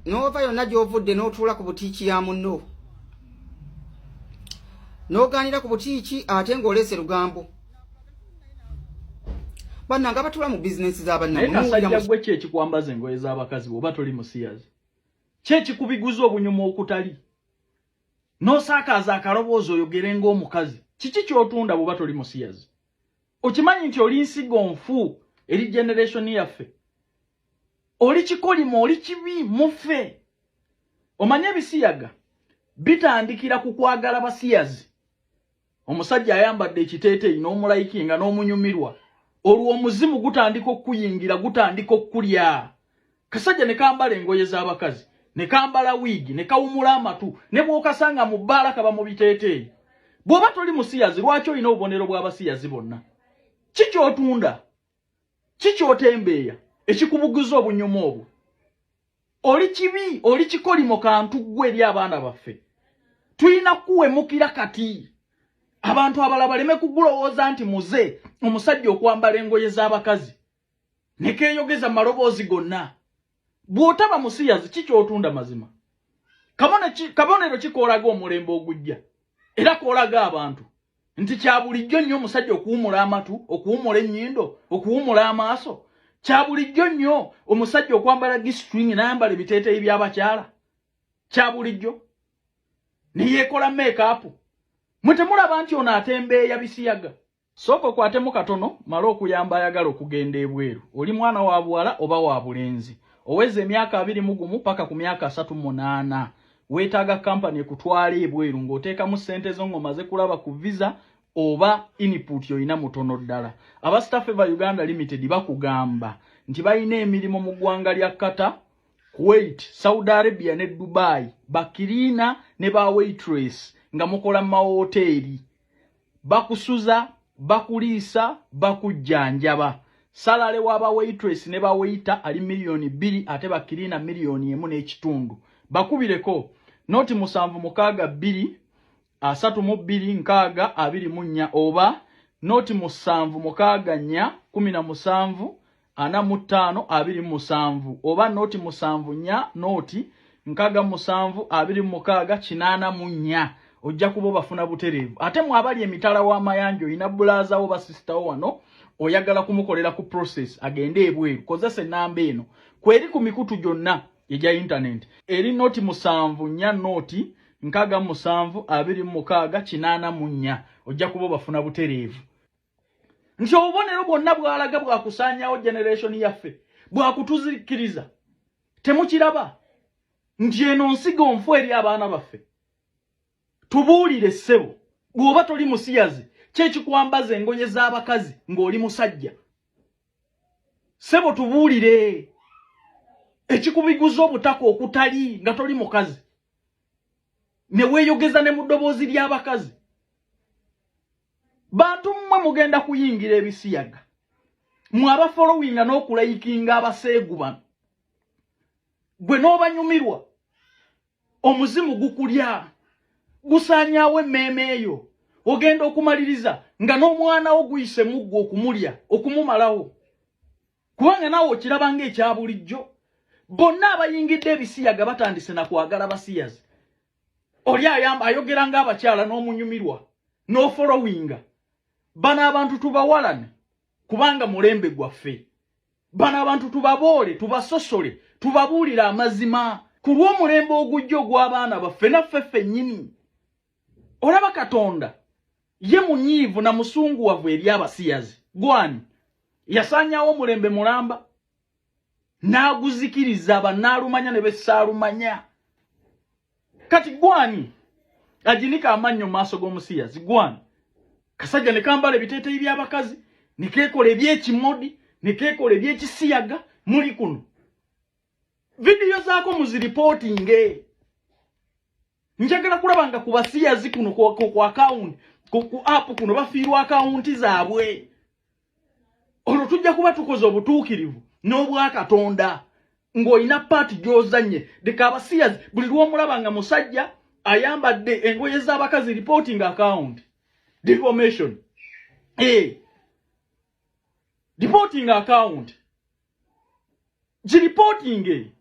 nova yonna gy'ovudde n'otuula ku butiiki ya munno n'ogaanira ku butiiki ate ng'oleese lugambo bannanga batula mu bizinensi naye kasajja gwe ki ekikwambaza engoye z'abakazi bw'oba toli musiyazi? Ki ekikubiguza obunyuma okutali? N'osaakaaza akaloboozi oyogere ng'omukazi. Kiki ky'otunda bw'oba toli musiyazi? Okimanyi nti oli nsigo nfu eri generation yaffe? Oli kikolimo, oli kibi mufe. Omanye ebisiyaga bitandikira ku kwagala basiyazi. Omusajja ayambadde ekiteeteeyi n'omulayikinga n'omunyumirwa. Olwo omuzimu gutandika okuyingira, gutandika okulya. Kasajja ne kambala engoye z'abakazi, ne kambala wigi, ne kawumula amatu, ne bw'okasanga mu bbaala kaba mu biteeteeyi. Bw'oba toli musiyazi, lwaki olina obubonero bw'abasiyazi bonna? Ki ky'otunda? Ki ky'otembeeya ekikubuguza obunyuma obwo? Oli kibi, oli kikolimo kantu ggwe eri abaana baffe. Tulina kuwemukira kati. Abantu abalala baleme kugulowooza nti muze omusajja okwambala engoye z'abakazi ne keeyogeza maloboozi gonna. Bw'otaba musiyazi ki ky'otunda mazima? Kabonero kikoolaga omulembe ogujja era koolaga abantu nti kya bulijjo nnyo omusajja okuwumula amatu, okuwumula ennyindo, okuwumula amaaso. Kya bulijjo nnyo omusajja okwambala gisitring n'ayambala ebiteeteeyi by'abakyala. Kya bulijjo ne yeekola make-up. Mwe temulaba nti ono atembeeya bisiyaga? Sooka okwatemu katono mala okuyamba ayagala okugenda ebweru. Oli mwana wa buwala oba wa bulenzi. Oweza emyaka 21 paka ku myaka 38. Weetaaga kampani ekutwala ebweru ng'oteekamu ssente zo ng'omaze kulaba ku visa oba input yoyina mutono ddala. Aba Starfavor Uganda Limited bakugamba nti balina emirimu mu ggwanga lya Qatar, Kuwait, Saudi Arabia ne Dubai. Bakirina ne ba waitress nga mukola mu mahoteri. Bakusuza, bakuliisa, bakujjanjaba. Salale waba waitress ne ba waiter ali $2 ate bakirina $1.5. Bakubireko noti 762 326 24 oba noti 764 17 45 27 oba noti 74 noti 67 26 84. Ojja kubo bafuna buterevu. Ate mwabali emitala w'amayanja oyina bulaza oba sister wano oyagala kumukolera ku process agende ebweru kozesa enamba eno kweri ku mikutu gyonna ejja internet eri noti 74 noti 67 26 84. Ojja kubo bafuna buterevu. Nti obubonero bwonna bwalaga bwakusaanyawo generation yaffe bwakutuzikiriza temukiraba nti eno nsigo nfu eri abaana baffe. Tubuulire ssebo bw'oba toli musiyazi kyekikwambaza engoye z'abakazi ng'oli musajja. Ssebo tubuulire ekikubiguza obutaka okutali nga toli mukazi ne weeyogeza ne mu ddoboozi ly'abakazi. Bantu mmwe mugenda kuyingira ebisiyaga mwe abafolowinga n'okulayikinga abaseegu bano. Gwe n'obanyumirwa omuzimu gukulya gusaanyaawo emmeeme eyo. Ogenda okumaliriza nga n'omwana wo guyise muggo okumulya okumumalawo kubanga naawe okiraba ng'ekya bulijjo. Bonna abayingidde ebisiyaga batandise na kwagala basiyazi. Oli ayogera ng'abakyala n'omunyumirwa n'ofolowinga. Bano abantu tubawalane kubanga mulembe gwaffe. Bano abantu tubaboole, tubasosole, tubabuulire amazima ku lw'omulembe ogujja ogw'abaana baffe naffe ffennyini. Olaba Katonda ye munyiivu na musunguwavu eri abasiyazi. Gwani yasaanyaawo omulembe mulamba n'aguzikiriza bannaalumanya ne bessaalumanya. Kati gwani aginika amannyo mu maaso g'omusiyazi? Gwani kasajja ne kambala ebiteeteeyi by'abakazi ne keekola eby'ekimodi ne keekola eby'ekisiyaga. Muli kuno vidiyo zaako muziripootinge. Njagala kulaba nga ku basiyazi kuno ku account ku app kuno bafiirwa akawunti zaabwe. Olwo tujja kuba tukoze obutuukirivu n'obwa Katonda ng'olina paati gy'ozanye. Deka abasiyazi buli lw'omulaba nga musajja ayambadde engoye z'abakazi reporting account deformation reporting account gireporting